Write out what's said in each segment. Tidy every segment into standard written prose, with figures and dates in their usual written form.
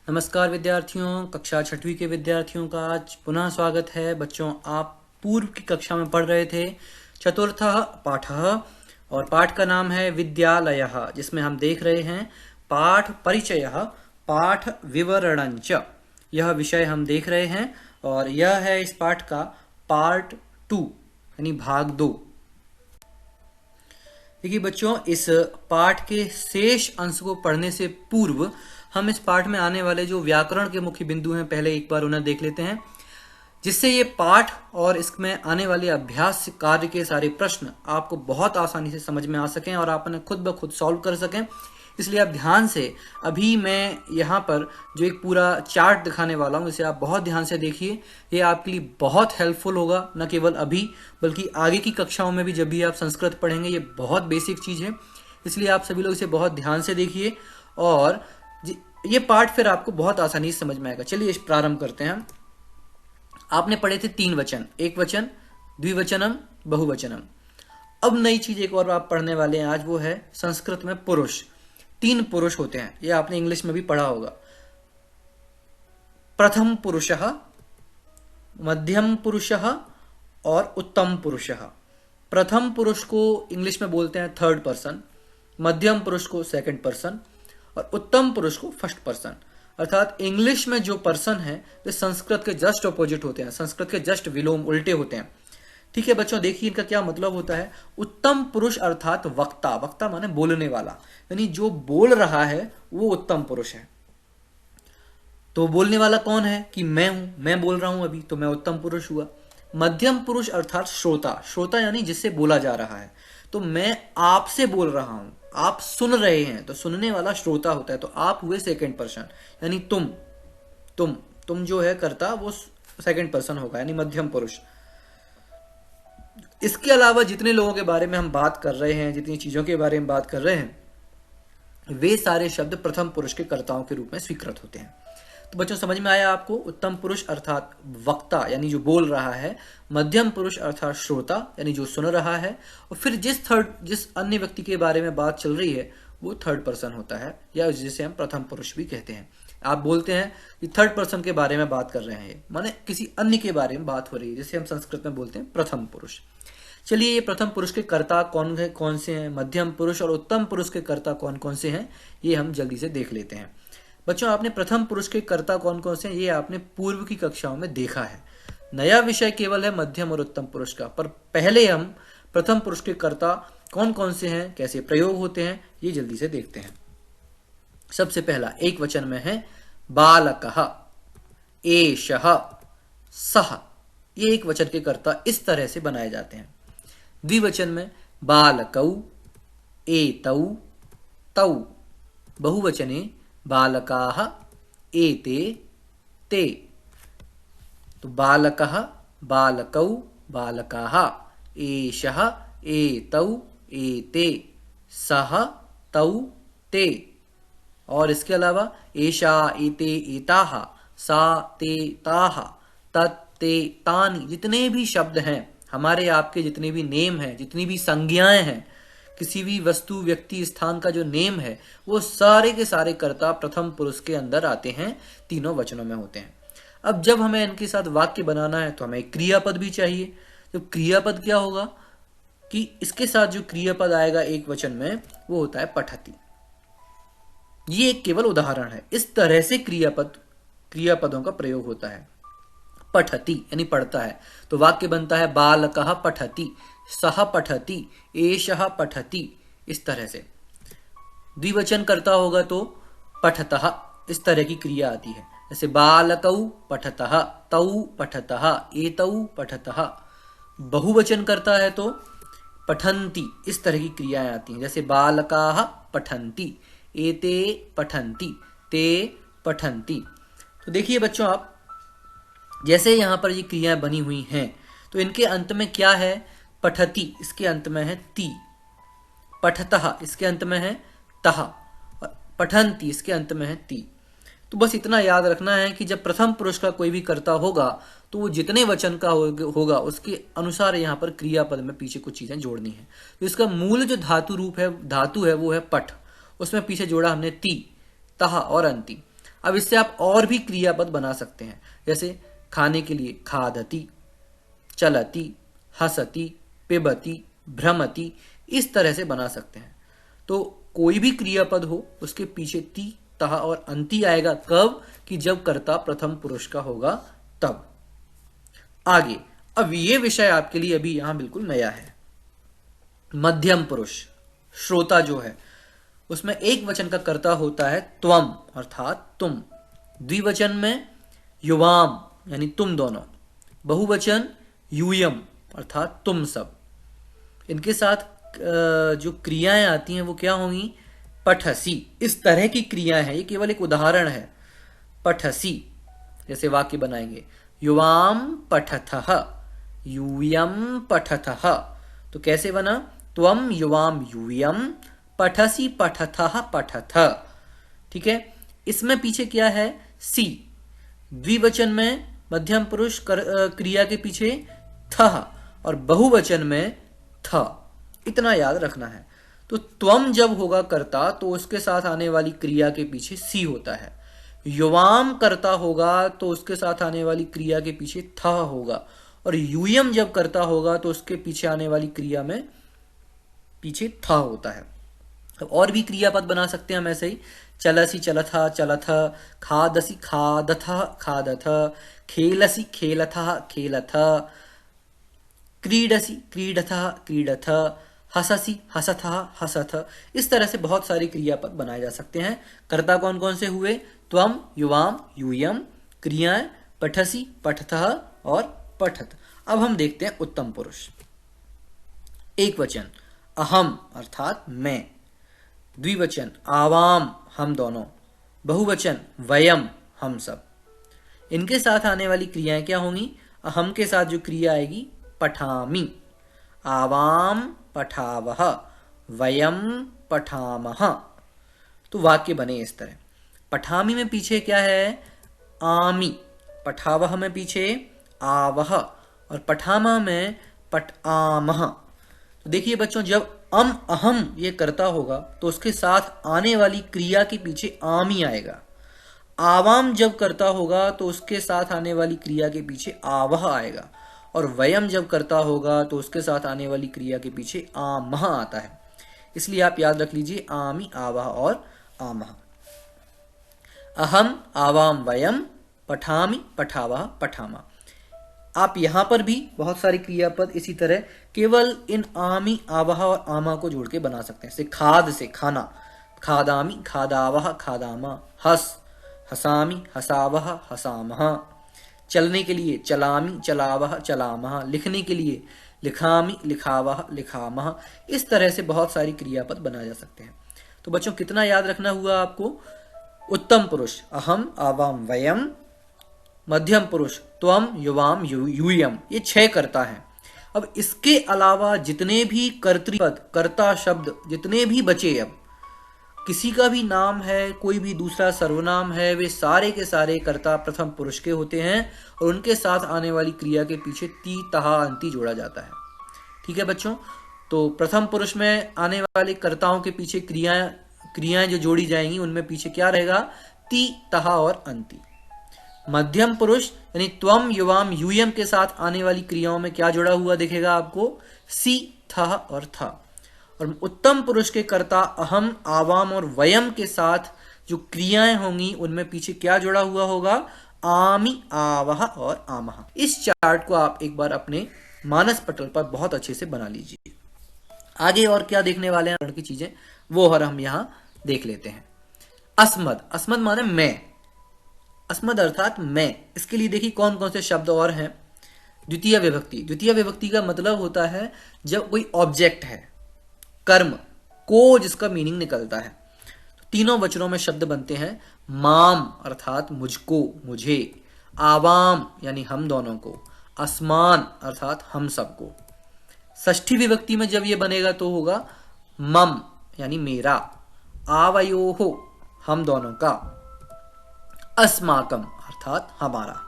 नमस्कार विद्यार्थियों, कक्षा छठवीं के विद्यार्थियों का आज पुनः स्वागत है। बच्चों, आप पूर्व की कक्षा में पढ़ रहे थे चतुर्थः पाठः और पाठ का नाम है विद्यालयः, जिसमें हम देख रहे हैं पाठ परिचयः पाठ विवरणञ्च। यह विषय हम देख रहे हैं और यह है इस पाठ का पार्ट 2 यानी भाग 2। देखिए बच्चों, इस पाठ के शेष अंश को पढ़ने से पूर्व हम इस पाठ में आने वाले जो व्याकरण के मुख्य बिंदु हैं पहले एक बार उन्हें देख लेते हैं, जिससे ये पाठ और इसमें आने वाले अभ्यास कार्य के सारे प्रश्न आपको बहुत आसानी से समझ में आ सकें और आप उन्हें खुद ब खुद सॉल्व कर सकें। इसलिए आप ध्यान से, अभी मैं यहाँ पर जो एक पूरा चार्ट दिखाने वाला हूँ इसे आप बहुत ध्यान से देखिए। ये आपके लिए बहुत हेल्पफुल होगा, न केवल अभी बल्कि आगे की कक्षाओं में भी। जब भी आप संस्कृत पढ़ेंगे ये बहुत बेसिक चीज़ है, इसलिए आप सभी लोग इसे बहुत ध्यान से देखिए और ये पाठ फिर आपको बहुत आसानी से समझ में आएगा। चलिए इस प्रारंभ करते हैं। आपने पढ़े थे 3 वचन, एक वचन, द्विवचनम, बहुवचनम। अब नई चीज एक और आप पढ़ने वाले हैं आज, वो है संस्कृत में पुरुष। 3 पुरुष होते हैं, ये आपने इंग्लिश में भी पढ़ा होगा। प्रथम पुरुषः, मध्यम पुरुषः और उत्तम पुरुषः। प्रथम पुरुष को इंग्लिश में बोलते हैं थर्ड पर्सन, मध्यम पुरुष को सेकंड पर्सन और उत्तम पुरुष को फर्स्ट पर्सन। अर्थात इंग्लिश में जो पर्सन है वे संस्कृत के जस्ट ऑपोजिट होते हैं, संस्कृत के जस्ट विलोम उल्टे होते हैं। ठीक है बच्चों, देखिए इनका क्या मतलब होता है। उत्तम पुरुष अर्थात वक्ता, वक्ता माने बोलने वाला, यानी जो बोल रहा है वो उत्तम पुरुष है। तो बोलने वाला कौन है कि मैं हूं, मैं बोल रहा हूं अभी, तो मैं उत्तम पुरुष हुआ। मध्यम पुरुष अर्थात श्रोता, श्रोता यानी जिससे बोला जा रहा है। तो मैं आपसे बोल रहा हूं, आप सुन रहे हैं, तो सुनने वाला श्रोता होता है। तो आप हुए सेकंड पर्सन, यानी तुम जो है कर्ता वो सेकंड पर्सन होगा, यानी मध्यम पुरुष। इसके अलावा जितने लोगों के बारे में हम बात कर रहे हैं, जितनी चीजों के बारे में बात कर रहे हैं, वे सारे शब्द प्रथम पुरुष के कर्ताओं के रूप में स्वीकृत होते हैं। तो बच्चों समझ में आया आपको। उत्तम पुरुष अर्थात वक्ता यानी जो बोल रहा है, मध्यम पुरुष अर्थात श्रोता यानी जो सुन रहा है, और फिर जिस अन्य व्यक्ति के बारे में बात चल रही है वो थर्ड पर्सन होता है, या जिसे हम प्रथम पुरुष भी कहते हैं। आप बोलते हैं कि थर्ड पर्सन के बारे में बात कर रहे हैं, माने किसी अन्य के बारे में बात हो रही है, जिसे हम संस्कृत में बोलते हैं प्रथम पुरुष। चलिए, ये प्रथम पुरुष के कर्ता कौन से हैं, मध्यम पुरुष और उत्तम पुरुष के कर्ता कौन कौन से हैं, ये हम जल्दी से देख लेते हैं। बच्चों, आपने प्रथम पुरुष के कर्ता कौन कौन से हैं ये आपने पूर्व की कक्षाओं में देखा है। नया विषय केवल है मध्यम और उत्तम पुरुष का, पर पहले हम प्रथम पुरुष के कर्ता कौन कौन से हैं, कैसे प्रयोग होते हैं, ये जल्दी से देखते हैं। सबसे पहला एक वचन में है बालकः, एषः, सः। ये एक वचन के कर्ता इस तरह से बनाए जाते हैं। द्विवचन में बालकौ, एतौ, तौ। बहुवचने बालकाः, एते, ते। तो बालकः, बालकौ, बालकाः, एषः, एतौ, एते, सः, तौ, ते। और इसके अलावा एषा, एते, एताः, सा, ते, ताः, तत्, ते, तानि। जितने भी शब्द हैं हमारे आपके, जितने भी नेम हैं, जितनी भी संज्ञाएं हैं, किसी भी वस्तु, व्यक्ति, स्थान का जो नेम है, वो सारे के सारे कर्ता प्रथम पुरुष के अंदर आते हैं, तीनों वचनों में होते हैं। अब जब हमें इनके साथ वाक्य बनाना है तो हमें क्रियापद भी चाहिए। तो क्रियापद क्या होगा कि इसके साथ जो क्रियापद आएगा एक वचन में वो होता है पठति। ये एक केवल उदाहरण है, इस तरह से क्रियापदों का प्रयोग होता है। पठति यानी पढ़ता है, तो वाक्य बनता है बालकः पठति, सः पठति, एषः पठति। इस तरह से द्विवचन करता होगा तो पठतः, इस तरह की क्रिया आती है। जैसे बालकौ पठतः, तौ पठतः, एतौ पठतः। बहुवचन करता है तो पठन्ति, इस तरह की क्रियाएं आती हैं। जैसे बालकाः पठन्ति, एते पठन्ति, ते पठन्ति। तो देखिए बच्चों, आप जैसे यहां पर ये क्रियाएं बनी हुई हैं, तो इनके अंत में क्या है, पठति इसके अंत में है ति, पठतः इसके अंत में है तः, और पठन्ति इसके अंत में है ति। तो बस इतना याद रखना है कि जब प्रथम पुरुष का कोई भी कर्ता होगा तो वो जितने वचन का होगा उसके अनुसार यहाँ पर क्रियापद में पीछे कुछ चीजें जोड़नी है। तो इसका मूल जो धातु है वो है पठ, उसमें पीछे जोड़ा हमने ति, तः और अंति। अब इससे आप और भी क्रियापद बना सकते हैं, जैसे खाने के लिए खादति, चलति, हसति, पिबति, भ्रमति, इस तरह से बना सकते हैं। तो कोई भी क्रियापद हो उसके पीछे ती, तह और अंति आएगा। कब? कि जब कर्ता प्रथम पुरुष का होगा तब। आगे, अब ये विषय आपके लिए अभी यहां बिल्कुल नया है। मध्यम पुरुष, श्रोता जो है, उसमें एक वचन का कर्ता होता है त्वम अर्थात तुम, द्विवचन में युवाम यानी तुम दोनों, बहुवचन यूयम अर्थात तुम सब। इनके साथ जो क्रियाएं आती हैं वो क्या होंगी? पठसी, इस तरह की क्रियाएं हैं, ये केवल एक उदाहरण है। पठसी जैसे वाक्य बनाएंगे, युवाम पठथः, यूयम पठथः। तो कैसे बना? त्वम युवाम यूयम पठसी पठथः पठथ। ठीक है, इसमें पीछे क्या है? सी। द्विवचन में मध्यम पुरुष क्रिया के पीछे थ और बहुवचन में थ, इतना याद रखना है। तो त्वम जब होगा कर्ता तो उसके साथ आने वाली क्रिया के पीछे सी होता है। युवाम कर्ता होगा तो उसके साथ आने वाली क्रिया के पीछे थ होगा, और यूयम जब कर्ता होगा तो उसके पीछे आने वाली क्रिया में पीछे थ होता है। अब और भी क्रियापद बना सकते हैं हम ऐसे ही, चलसी चलथा चलथ, खादसी खादथ खादथ, खेलसी खेलथ खेलथ, क्रीडसी क्रीडथ क्रीडथ, हससी हसथ हसथ। इस तरह से बहुत सारी क्रियापद बनाए जा सकते हैं। कर्ता कौन कौन से हुए? त्वम, युवाम, यूयम। क्रियाएं पठसी पठथः और पठत। अब हम देखते हैं उत्तम पुरुष। एक वचन अहम अर्थात मैं, द्विवचन आवाम हम दोनों, बहुवचन वयम हम सब। इनके साथ आने वाली क्रियाएं क्या होंगी? अहम के साथ जो क्रिया आएगी पठामि, आवाम पठावह, वयम पठामह। तो वाक्य बने इस तरह। पठामि में पीछे क्या है? आमि। पठावह में पीछे आवह, और पठामह में पठामह। तो देखिए बच्चों, जब अहम ये कर्ता होगा तो उसके साथ आने वाली क्रिया के पीछे आमी आएगा। आवाम जब कर्ता होगा तो उसके साथ आने वाली क्रिया के पीछे आवह आएगा, और वयम जब कर्ता होगा तो उसके साथ आने वाली क्रिया के पीछे आमह आता है। इसलिए आप याद रख लीजिए आमी, आवह और आमह। अहम, आवाम, वयम, पठामि, पठावह, पठामा। आप यहां पर भी बहुत सारी क्रियापद इसी तरह केवल इन आमी, आवह और आमा को जोड़ के बना सकते हैं। जैसे खाद से खाना, खादामी, खादावह, खादामा। हस, हसामी, हसावह, हसामह। चलने के लिए चलामी, चलावह, चलामह। लिखने के लिए लिखामी, लिखावह, लिखामह। इस तरह से बहुत सारी क्रियापद बनाए जा सकते हैं। तो बच्चों कितना याद रखना हुआ आपको? उत्तम पुरुष अहम, आवाम, वयम। मध्यम पुरुष त्वम, युवाम, यूयम। ये 6 कर्ता हैं। अब इसके अलावा जितने भी कर्तृपद, कर्ता शब्द जितने भी बचे, अब किसी का भी नाम है, कोई भी दूसरा सर्वनाम है, वे सारे के सारे कर्ता प्रथम पुरुष के होते हैं, और उनके साथ आने वाली क्रिया के पीछे ती, तहा, अंति जोड़ा जाता है। ठीक है बच्चों, तो प्रथम पुरुष में आने वाले कर्ताओं के पीछे क्रियाएं जो जोड़ी जाएंगी उनमें पीछे क्या रहेगा? ती, तहा और अंति। मध्यम पुरुष यानी त्वम, युवाम, यूयम के साथ आने वाली क्रियाओं में क्या जुड़ा हुआ दिखेगा आपको? सी, थह और था। और उत्तम पुरुष के कर्ता अहम, आवाम और वयम के साथ जो क्रियाएं होंगी उनमें पीछे क्या जुड़ा हुआ होगा? आमी, आवह और आमह। इस चार्ट को आप एक बार अपने मानस पटल पर बहुत अच्छे से बना लीजिए। आगे और क्या देखने वाले हैं की चीजें, वो और हम यहां देख लेते हैं। अस्मद, अस्मद माने मैं, अस्मद अर्थात मैं। इसके लिए देखिए कौन कौन से शब्द और हैं। द्वितीय विभक्ति, द्वितीय विभक्ति का मतलब होता है जब कोई ऑब्जेक्ट है, कर्म को जिसका मीनिंग निकलता है। तो तीनों वचनों में शब्द बनते हैं। माम अर्थात मुझको, मुझे। आवाम यानी हम दोनों को। अस्मान अर्थात हम सबको। षष्ठी विभक्ति में जब ये बनेगा तो होगा मम यानी मेरा। आवयोहो हम दोनों का। अस्माकम अर्थात हमारा।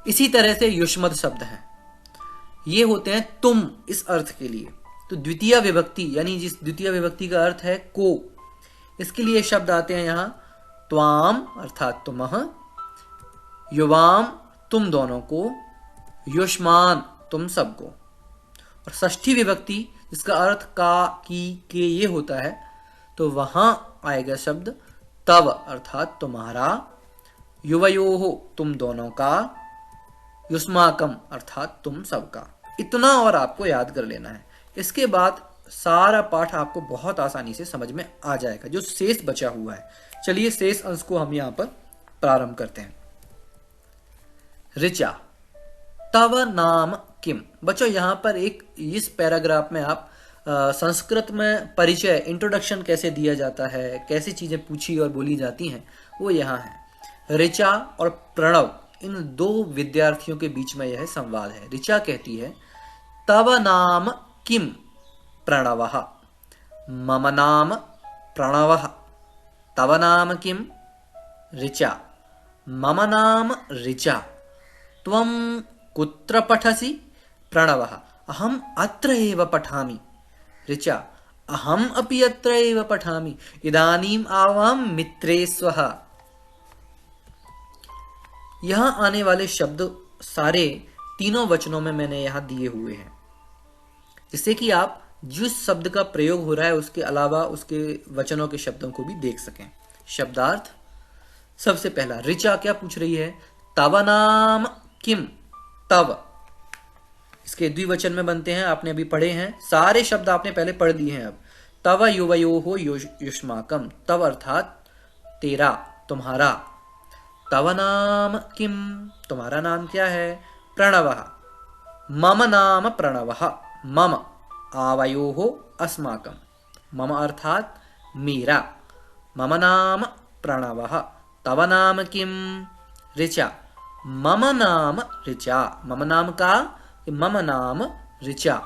इसी तरह से युष्मद शब्द हैं, ये होते हैं तुम, इस अर्थ के लिए। तो द्वितीय विभक्ति यानी जिस द्वितीय विभक्ति का अर्थ है को, इसके लिए शब्द आते हैं यहां त्वाम अर्थात तुम्ह, युवाम तुम दोनों को, युष्मान तुम सबको। और षष्ठी विभक्ति जिसका अर्थ का, की, के ये होता है, तो वहां आएगा शब्द तव अर्थात तुम्हारा, युवयोः तुम दोनों का, युष्माकम अर्थात तुम सबका। इतना और आपको याद कर लेना है। इसके बाद सारा पाठ आपको बहुत आसानी से समझ में आ जाएगा। जो शेष बचा हुआ है, चलिए शेष अंश को हम यहां पर प्रारंभ करते हैं। ऋचा तव नाम किम। बच्चों यहां पर एक इस पैराग्राफ में आप संस्कृत में परिचय, इंट्रोडक्शन कैसे दिया जाता है, कैसी चीजें पूछी और बोली जाती हैं, वो यहाँ है। ऋचा और प्रणव इन दो विद्यार्थियों के बीच में यह संवाद है। ऋचा कहती है तव नाम किम प्रणवः, मम नाम प्रणवः, तव नाम किम ऋचा, मम नाम ऋचा, त्वं कुत्र पठसि प्रणवः, अहम अत्र एव पठामि, ऋचा अहम अपि अत्र एव पठामि, इदानीम आवाम मित्रे स्वः। यहां आने वाले शब्द सारे तीनों वचनों में मैंने यहां दिए हुए हैं, जिससे कि आप जिस शब्द का प्रयोग हो रहा है उसके अलावा उसके वचनों के शब्दों को भी देख सकें। शब्दार्थ, सबसे पहला ऋचा क्या पूछ रही है, तव नाम किम, तव इसके द्विवचन में बनते हैं, आपने अभी पढ़े हैं, सारे शब्द आपने पहले पढ़ दिए हैं। अब तव युवयोः युष्माकम, तव अर्थात तेरा, तुम्हारा, तव नाम किम तुम्हारा नाम क्या है, प्रणवः मम नाम प्रणवः, मम आवयोः अस्माकं, मम अर्थात मेरा, मम नाम प्रणवः, तव नाम किम ऋचा, मम नाम ऋचा, मम नाम का, मम नाम ऋचा,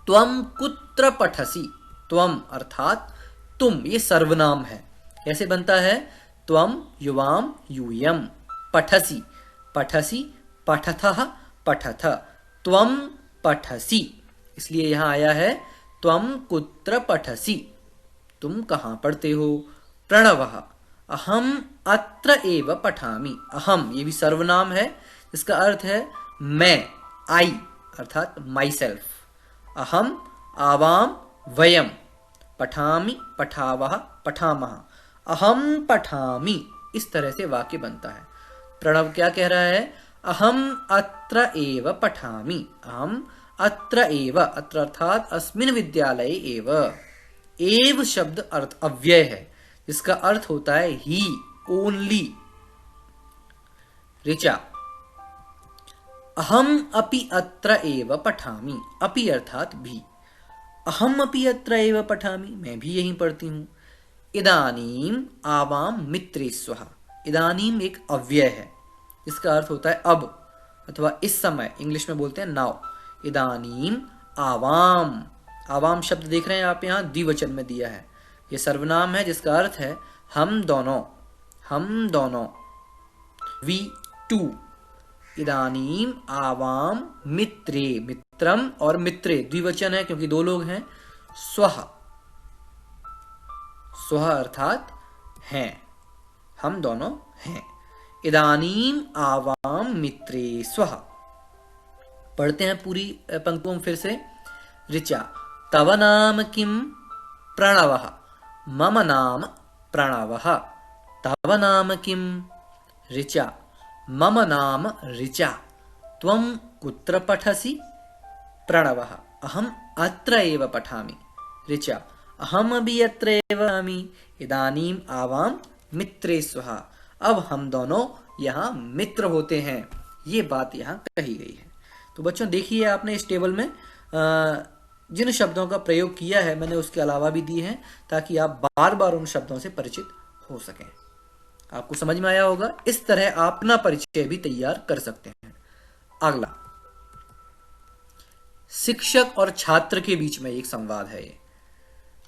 त्वं कुत्र पठसि, त्वं अर्थात तुम, ये सर्वनाम है, कैसे बनता है, त्वं युवाम यूयम, पठसि पठसि पठथः पठथ, त्वं पठसि, इसलिए यहां आया है त्वं कुत्र पठसि, तुम कहां पढ़ते हो, प्रणवः अहम अत्र एव पठामि, अहम ये भी सर्वनाम है, इसका अर्थ है मैं, आई अर्थात माई सेल्फ, अहम आवाम वयम, पठामि पठावः पठामः, अहम पठामि, इस तरह से वाक्य बनता है। प्रणव क्या कह रहा है, अहम अत्र एव पठामि, अहम अत्र एव, अत्र अर्थात अस्मिन् विद्यालये एव, एव शब्द अर्थ अव्यय है, जिसका अर्थ होता है ही, ओनली। ऋचा अहम अपि अत्र एव पठामि, अपि अर्थात भी, अहम अपि अत्र एव पठामि, मैं भी यहीं पढ़ती हूं। इदानीम आवाम मित्रे स्वः, इदानीम एक अव्यय है, इसका अर्थ होता है अब अथवा इस समय, इंग्लिश में बोलते हैं नाउ। इदानीम आवाम, आवाम शब्द देख रहे हैं आप यहाँ द्विवचन में दिया है, ये सर्वनाम है जिसका अर्थ है हम दोनों, हम दोनों, वी टू। इदानीम आवाम मित्रे, मित्रम और मित्रे द्विवचन है क्योंकि दो लोग हैं, स्वः, स्वः अर्थात हैं, हम दोनों हैं। इदानीम आवाम मित्रे स्वः। पढ़ते हैं पूरी पंक्तियों फिर से। ऋचा तव नाम किम प्रणवः, मम नाम प्रणवः, तव नाम किम ऋचा, मम नाम ऋचा, त्वं कुत्र पठसि प्रणवः अहम अत्र एव पठामि, ऋचा अहम अभी अत्र एव पठामि, इदानीम आवाम मित्रे स्वः। अब हम दोनों यहाँ मित्र होते हैं, ये बात यहाँ कही गई है। तो बच्चों देखिए आपने इस टेबल में जिन शब्दों का प्रयोग किया है मैंने उसके अलावा भी दिए हैं ताकि आप बार बार उन शब्दों से परिचित हो सकें। आपको समझ में आया होगा। इस तरह आप अपना परिचय भी तैयार कर सकते हैं। अगला, शिक्षक और छात्र के बीच में एक संवाद है। ये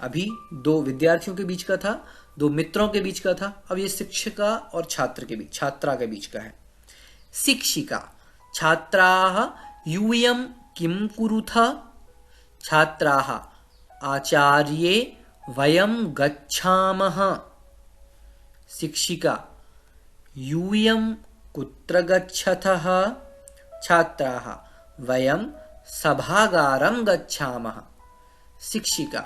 अभी दो विद्यार्थियों के बीच का था, दो मित्रों के बीच का था, अब ये शिक्षिका और छात्र के बीच, छात्रा के बीच का है। शिक्षिका छात्राः यूयं किं कुरुथ, छात्राः आचार्ये वयं गच्छामः, शिक्षिका यूयं कुत्र गच्छतः? छात्राः वयं सभागारं गच्छामः। शिक्षिका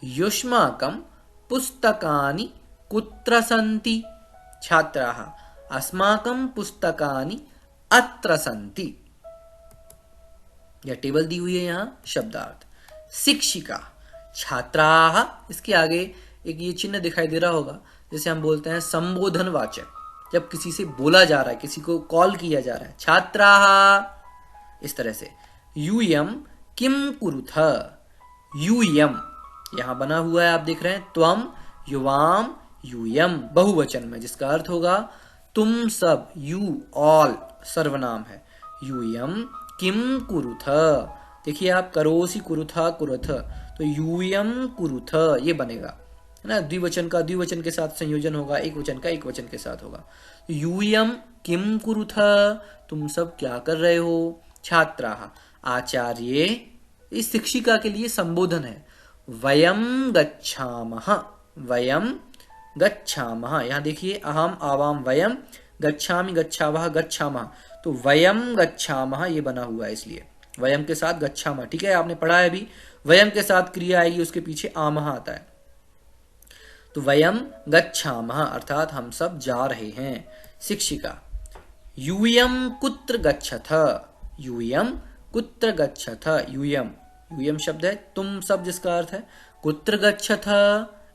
युष्माकं पुस्तकानि कुत्र सन्ति? छात्राः अस्माकं पुस्तकानि अत्र सन्ति। यह टेबल दी हुई है यहाँ शब्दार्थ। शिक्षिका, छात्राः, इसके आगे एक ये चिन्ह दिखाई दे रहा होगा, जैसे हम बोलते हैं संबोधन वाचक, जब किसी से बोला जा रहा है, किसी को कॉल किया जा रहा है, छात्राः, इस तरह से। यूयम किम कुरुथ? यूयम यहां बना हुआ है, आप देख रहे हैं, त्वम युवाम यूयम बहुवचन में, जिसका अर्थ होगा तुम सब, यू ऑल सर्वनाम है। यूयम किम कुरुथ, देखिए आप, करोसी कुरुथा कुरुथ, तो यूयम कुरुथ ये बनेगा, है ना। द्विवचन का द्विवचन के साथ संयोजन होगा, एक वचन का एक वचन के साथ होगा। यूयम किम कुरुथ, तुम सब क्या कर रहे हो? छात्राः आचार्ये, इस शिक्षिका के लिए संबोधन है। वयम गच्छामः, वयम गच्छामः, यहाँ देखिए अहम आवाम वयम, गच्छामि गच्छावः गच्छामः, तो वयम गच्छामः ये बना हुआ है, इसलिए वयम के साथ गच्छामः, ठीक है, आपने पढ़ा है अभी, वयम के साथ क्रिया आएगी, उसके पीछे आमः आता है, तो वयम गच्छामः अर्थात हम सब जा रहे हैं। शिक्षिका यूयम कुत्र गच्छथ? यूयम कुत्र गच्छथ? यूयम, यूयम शब्द है, तुम सब जिसका अर्थ है। कुत्र गच्छथ,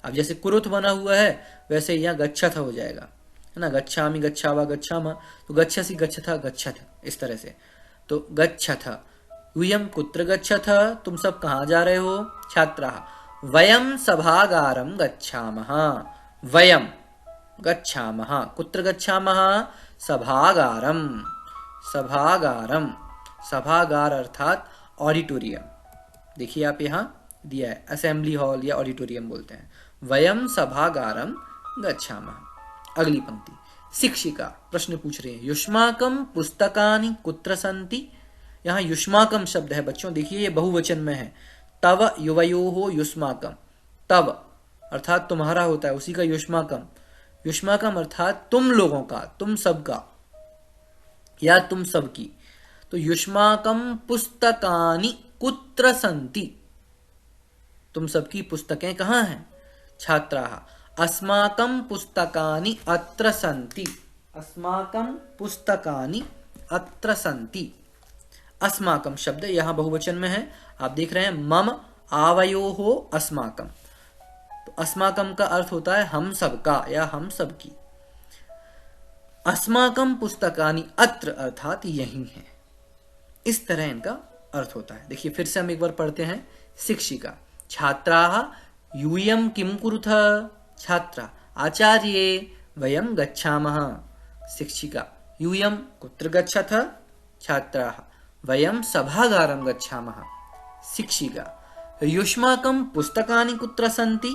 अब जैसे कुरुथ बना हुआ है वैसे यहाँ गच्छथ हो जाएगा, है ना। गच्छामि गच्छावा गच्छामः, तो गच्छसि गच्छथ गच्छथ, इस तरह से, तो गच्छथ। यूयम कुत्र गच्छथ, तुम सब कहाँ जा रहे हो? छात्राः वयम सभागारं गच्छामः। वयम गच्छामः, कुत्र गच्छामः? सभागारं, सभागारं, सभागार अर्थात ऑडिटोरियम, देखिए आप यहाँ दिया है, असेंबली हॉल या ऑडिटोरियम बोलते हैं। वयम सभागारं गच्छामः। अगली पंक्ति, शिक्षिका प्रश्न पूछ रही है, युष्माकं पुस्तकानि कुत्र सन्ति? यहाँ युष्माकं शब्द है बच्चों, देखिए ये बहुवचन में है। तव युवयोः युष्माकं, तव अर्थात तुम्हारा होता है, उसी का युष्माकं, युष्माकं अर्थात तुम लोगों का, तुम सबका या तुम सबकी। तो युष्माकं पुस्तकानि कुत्र सन्ति, तुम सबकी पुस्तकें कहाँ हैं? छात्राः अस्माकं पुस्तकानि अत्र सन्ति। अस्माकं पुस्तकानि अत्र सन्ति। अस्माकं शब्द यहाँ बहुवचन में है, आप देख रहे हैं, मम आवयोः अस्माकं, तो अस्माकं का अर्थ होता है हम सबका या हम सबकी। अस्माकं पुस्तकानि अत्र अर्थात यही है, इस तरह इनका अर्थ होता है। देखिए फिर से हम एक बार पढ़ते हैं। शिक्षिका छात्राः यूयं किं कुरुथ? छात्रा आचार्ये वयं गच्छामः। शिक्षिका यूयं कुत्र गच्छथ? छात्राः वयं सभागारं गच्छामः। शिक्षिका युष्माकं पुस्तकानि कुत्र सन्ति?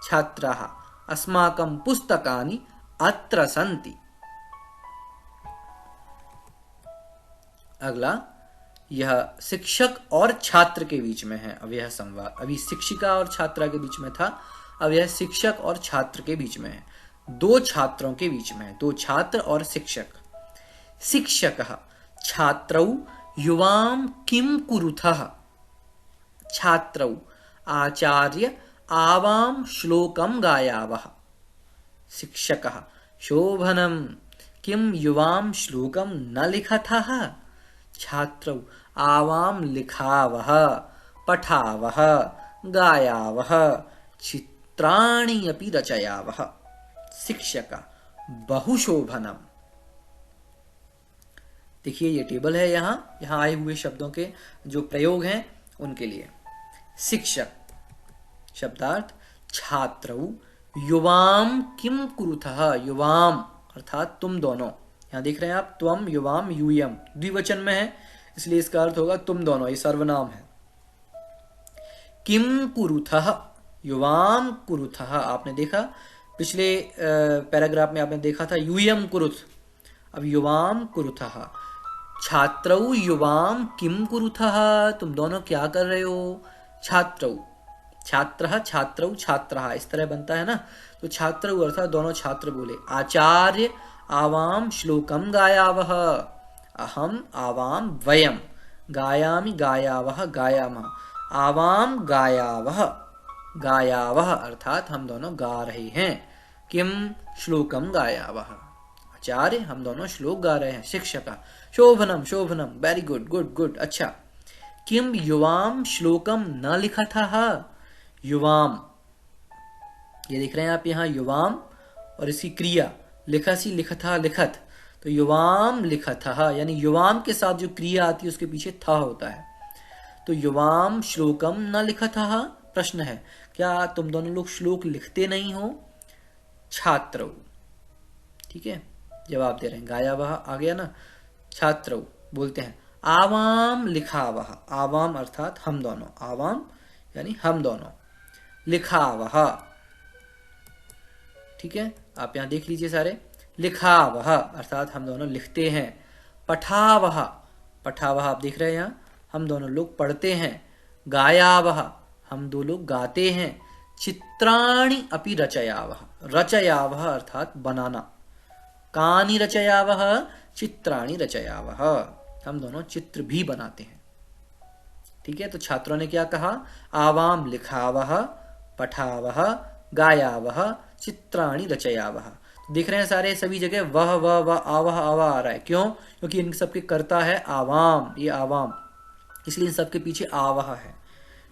छात्राः अस्माकं पुस्तकानि अत्र सन्ति। अगला, यह शिक्षक और छात्र के बीच में है। अब यह संवाद, अभी शिक्षिका और छात्रा के बीच में था, अब यह शिक्षक और छात्र के बीच में है, दो छात्रों के बीच में है, दो छात्र और शिक्षक। शिक्षकः छात्रौ युवां किं कुरुथः? छात्रौ आचार्य आवां श्लोकं गायावः। शिक्षकः शोभनं किं युवां श्लोकं न लिखतः? छात्रौ आवां लिखावः, पठावः, गायावः, चित्राणि अपि रचयावः। शिक्षकः बहुशोभनम्। देखिए ये टेबल है, यहाँ आए हुए शब्दों के जो प्रयोग हैं उनके लिए। शिक्षक शब्दार्थ छात्रौ युवाम किम कुरुथः? युवाम अर्थात तुम दोनों, यहाँ देख रहे हैं आप, त्वम युवाम यूयम द्विवचन में है, इसलिए इसका अर्थ होगा तुम दोनों, ये सर्वनाम है। किम कुरुथः? युवाम कुरुथः, आपने देखा पिछले पैराग्राफ में आपने देखा था यूयम कुरुथ, अब युवाम कुरुथः। छात्रौ युवाम किम कुरुथः? तुम दोनों क्या कर रहे हो? छात्रौ छात्रः छात्रौ छात्रः इस तरह बनता है ना। तो छात्रौ अर्थात दोनों छात्र बोले, आचार्य आवाम श्लोकम गायावः, अहम आवाम वयम, गायामि गायावः गायामः, आवाम गायावः, गायावः अर्थात हम दोनों गा रहे हैं। किम श्लोकम गायावः, आचार्य हम दोनों श्लोक गा रहे हैं। शिक्षक शोभनम शोभनम, वेरी गुड गुड गुड, अच्छा। किम युवाम श्लोकम न लिखतः, युवाम, ये देख रहे हैं आप यहाँ युवाम और इसकी क्रिया लिखसी लिखथा लिखत, तो युवाम लिखतः यानी युवाम के साथ जो क्रिया आती है उसके पीछे था होता है। तो युवाम श्लोकम न लिखतः, प्रश्न है क्या तुम दोनों लोग श्लोक लिखते नहीं हो? छात्रौ, ठीक है, जवाब दे रहे हैं। गायावः आ गया ना, छात्रौ बोलते हैं आवाम लिखावः, आवाम अर्थात हम दोनों, आवाम यानी हम दोनों, लिखावः, ठीक है, आप यहां देख लीजिए सारे। लिखावः अर्थात हम दोनों लिखते हैं। पठावः, पठावः आप देख रहे हैं यहाँ, हम दोनों लोग पढ़ते हैं। गायावः हम दो लोग गाते हैं। चित्राणि अपि रचयावः, रचयावः अर्थात बनाना। कानि रचयावः, चित्राणि रचयावः, हम दोनों चित्र भी बनाते हैं। ठीक है, तो छात्रों ने क्या कहा? आवाम लिखावः, पठावः, गायावः, चित्राणि रचयावः। देख रहे हैं सारे सभी जगह वह आवह आवा आ रहा है। क्यों? क्योंकि इन सबके कर्ता है आवाम, ये आवाम, इसलिए इन सबके पीछे आवह है।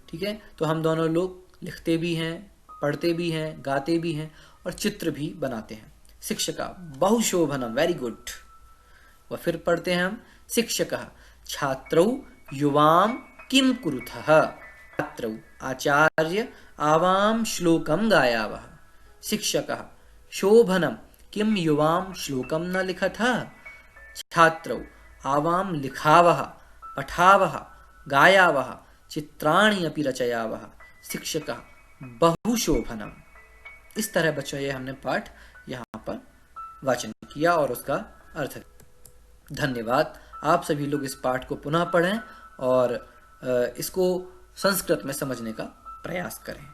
ठीक है, तो हम दोनों लोग लिखते भी हैं, पढ़ते भी हैं, गाते भी हैं और चित्र भी बनाते हैं। शिक्षका बहुशोभनम, वेरी गुड। वह फिर पढ़ते हैं हम। शिक्षकः छात्रौ युवाम किम कुरुथः, छात्रौ आचार्य आवाम श्लोकम गायावः। शिक्षकः शोभनम किम युवाम श्लोकम न लिखतः, छात्रौ आवाम लिखावः, पठावः, गायावः, चित्राणि अपि रचयावः। शिक्षकः बहुशोभनम। इस तरह बच्चों ये हमने पाठ यहाँ पर वाचन किया और उसका अर्थ। धन्यवाद। आप सभी लोग इस पाठ को पुनः पढ़ें और इसको संस्कृत में समझने का प्रयास करें।